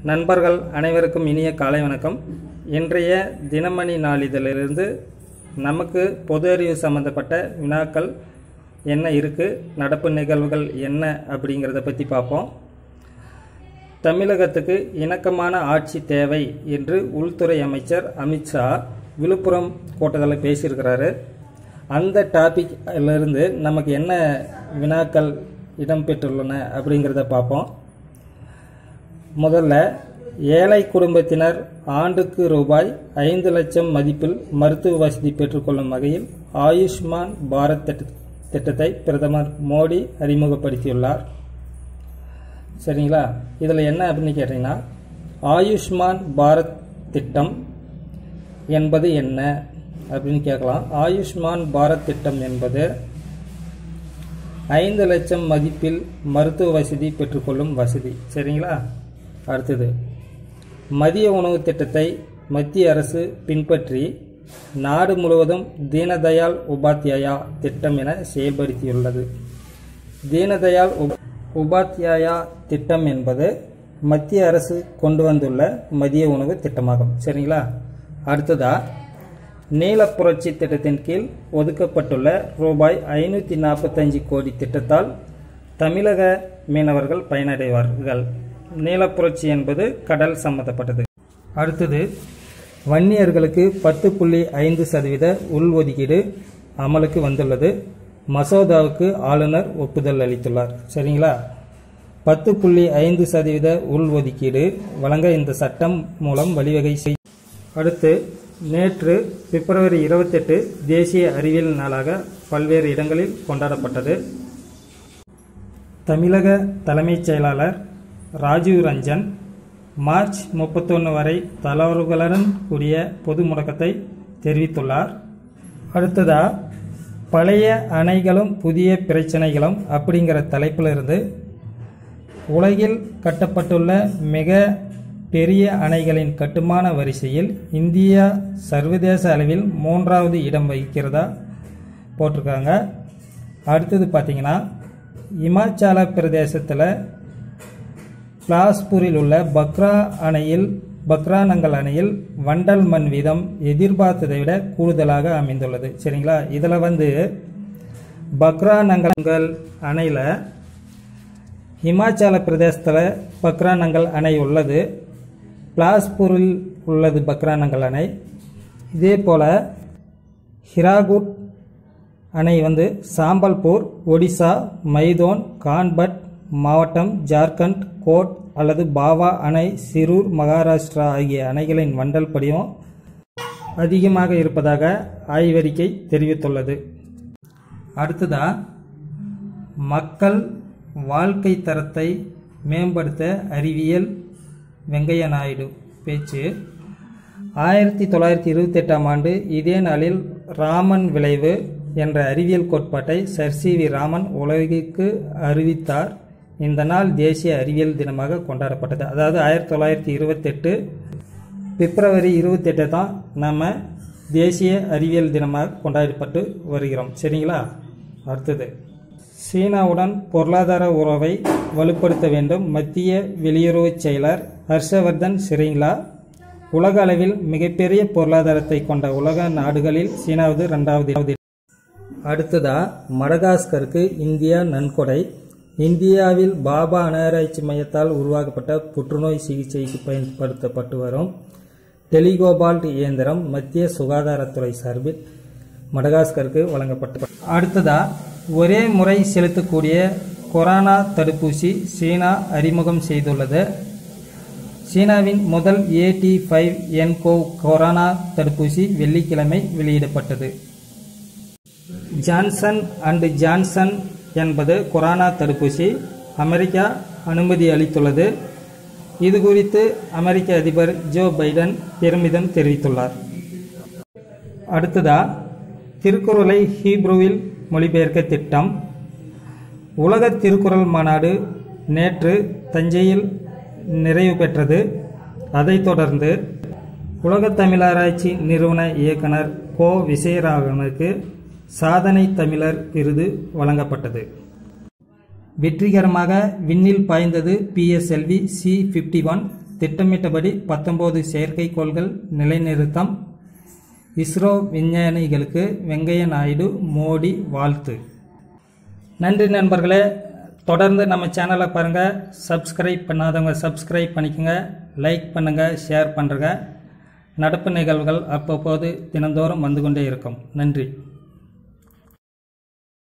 நண்பர்கள் அனைவருக்கும் இனிய காலை வணக்கம். இன்றைய தினமணி நாளிதழிலிருந்து நமக்கு பொது அறிவு சம்பந்தப்பட்ட வினாக்கள் என்ன இருக்குது, நடப்பு நிகழ்வுகள் என்ன அப்படிங்கிறத பற்றி பார்ப்போம். தமிழகத்துக்கு இணக்கமான ஆட்சி தேவை என்று உள்துறை அமைச்சர் அமித்ஷா விழுப்புரம் கூட்டத்தில் பேசியிருக்கிறாரு. அந்த டாபிக்லேருந்து நமக்கு என்ன வினாக்கள் இடம்பெற்றுள்ளன அப்படிங்கிறத பார்ப்போம். முதல்ல, ஏழை குடும்பத்தினர் ஆண்டுக்கு ரூபாய் 5 லட்சம் மதிப்பில் மருத்துவ வசதி பெற்றுக்கொள்ளும் வகையில் ஆயுஷ்மான் பாரத் திட்டத்தை பிரதமர் மோடி அறிமுகப்படுத்தியுள்ளார். சரிங்களா? இதில் என்ன அப்படின்னு கேட்டிங்கன்னா, ஆயுஷ்மான் பாரத் திட்டம் என்பது என்ன அப்படின்னு கேட்கலாம். ஆயுஷ்மான் பாரத் திட்டம் என்பது 5 லட்சம் மதிப்பில் மருத்துவ வசதி பெற்றுக்கொள்ளும் வசதி. சரிங்களா? அடுத்தது, மதிய உணவு திட்டத்தை மத்திய அரசு பின்பற்றி நாடு முழுவதும் தீனதயாள் உபாத்யாயா திட்டம் என செயல்படுத்தியுள்ளது. தீனதயாள் உபாத்யாயா திட்டம் என்பது மத்திய அரசு கொண்டு வந்துள்ள மதிய உணவு திட்டமாகும். சரிங்களா? அடுத்ததா, நீல புரட்சி திட்டத்தின் கீழ் ஒதுக்கப்பட்டுள்ள ரூபாய் 545 கோடி திட்டத்தால் தமிழக மீனவர்கள் பயனடைவார்கள். நீல புரட்சி என்பது கடல் சம்பந்தப்பட்டது. அடுத்தது, வன்னியர்களுக்கு 10.5% உள்ஒதுக்கீடு அமலுக்கு வந்துள்ளது. மசோதாவுக்கு ஆளுநர் ஒப்புதல் அளித்துள்ளார். சரிங்களா? 10.5% உள்ஒதுக்கீடு வழங்க இந்த சட்டம் மூலம் வழிவகை செய்யும். அடுத்து, நேற்று பிப்ரவரி 28 தேசிய அறிவியல் நாளாக பல்வேறு இடங்களில் கொண்டாடப்பட்டது. தமிழக தலைமைச் செயலாளர் ராஜீவ் ரஞ்சன் மார்ச் 31 வரை தளர்வுகளுடன் கூடிய பொது முடக்கத்தை தெரிவித்துள்ளார். அடுத்ததா, பழைய அணைகளும் புதிய பிரச்சனைகளும் அப்படிங்கிற தலைப்பிலிருந்து உலகில் கட்டப்பட்டுள்ள மிக பெரிய அணைகளின் கட்டுமான வரிசையில் இந்தியா சர்வதேச அளவில் 3வது இடம் வகிக்கிறதா போட்டிருக்காங்க. அடுத்தது பார்த்தீங்கன்னா, இமாச்சல பிரதேசத்தில் பிலாஸ்பூரில் உள்ள பக்ரானங்கல் அணையில் வண்டல் மண் வீதம் எதிர்பார்த்ததை விட கூடுதலாக அமைந்துள்ளது. சரிங்களா? இதில் பக்ரானங்கல் அணையில் இமாச்சல பிரதேசத்தில் பக்ரானங்கல் அணை உள்ளது. பிலாஸ்பூரில் உள்ளது பக்ரானங்கல் அணை. இதே போல் ஹிராகுட் அணை சாம்பல்பூர், ஒடிசா, மைதோன், கான்பட் மாவட்டம், ஜார்க்கண்ட், கோட் அல்லது பாவா அணை, சிரூர், மகாராஷ்டிரா ஆகிய அணைகளின் வண்டல் படிவம் அதிகமாக இருப்பதாக ஆய்வறிக்கை தெரிவித்துள்ளது. அடுத்ததா, மக்கள் வாழ்க்கை தரத்தை மேம்படுத்த அறிவியல் வெங்கையா நாயுடு பேச்சு. 1928ஆம் ஆண்டு இதே நாளில் ராமன் விளைவு என்ற அறிவியல் கோட்பாட்டை சர் சி.வி. ராமன் உலகிற்கு அறிவித்தார். இந்த நாள் தேசிய அறிவியல் தினமாக கொண்டாடப்பட்டது. அதாவது 1928 பிப்ரவரி 28 தான் நம்ம தேசிய அறிவியல் தினமாக கொண்டாடப்பட்டு வருகிறோம். சரிங்களா? அடுத்தது, சீனாவுடன் பொருளாதார உறவை வலுப்படுத்த வேண்டும். மத்திய வெளியுறவு செயலர் ஹர்ஷவர்தன் சிரிங்லா. உலக அளவில் மிகப்பெரிய பொருளாதாரத்தை கொண்ட உலக நாடுகளில் சீனாவது 2வது. அடுத்ததா, மடகாஸ்கருக்கு இந்தியா நன்கொடை. இந்தியாவில் பாபா அணராய்ச்சி மையத்தால் உருவாக்கப்பட்ட புற்றுநோய் சிகிச்சைக்கு பயன்படுத்தப்பட்டு வரும் டெலிகோபால்ட் இயந்திரம் மத்திய சுகாதாரத்துறை சார்பில் மடகாஸ்கருக்கு வழங்கப்பட்டது. அடுத்ததா, ஒரே முறை செலுத்தக்கூடிய கொரோனா தடுப்பூசி சீனா அறிமுகம் செய்துள்ளது. சீனாவின் முதல் AT5N-CoV கொரோனா தடுப்பூசி வெள்ளிக்கிழமை வெளியிடப்பட்டது. ஜான்சன் அண்ட் ஜான்சன் என்பது கொரோனா தடுப்பூசி அமெரிக்கா அனுமதி அளித்துள்ளது. இது குறித்து அமெரிக்க அதிபர் ஜோ பைடன் பெருமிதம் தெரிவித்துள்ளார். அடுத்ததா, திருக்குறளை ஹீப்ருவில் மொழிபெயர்க்க திட்டம். உலக திருக்குறள் மாநாடு நேற்று தஞ்சையில் நிறைவு பெற்றது. அதைத் தொடர்ந்து உலக தமிழராய்ச்சி நிறுவன இயக்குனர் கோ. விஜயராகவனுக்கு சாதனை தமிழர் விருது வழங்கப்பட்டது. வெற்றிகரமாக விண்ணில் பாய்ந்தது PSLV C-51 திட்டமிட்டபடி 19 செயற்கைக்கோள்கள் நிலைநிறுத்தம். இஸ்ரோ விஞ்ஞானிகளுக்கு வெங்கையா நாயுடு மோடி வாழ்த்து. நன்றி நண்பர்களே. தொடர்ந்து நம்ம சேனலை பாருங்கள். சப்ஸ்கிரைப் பண்ணாதவங்க சப்ஸ்கிரைப் பண்ணிக்கோங்க. லைக் பண்ணுங்கள், ஷேர் பண்ணுறங்க. நடப்பு நிகழ்வுகள் அப்பப்போது தினந்தோறும் வந்து கொண்டே இருக்கும். நன்றி.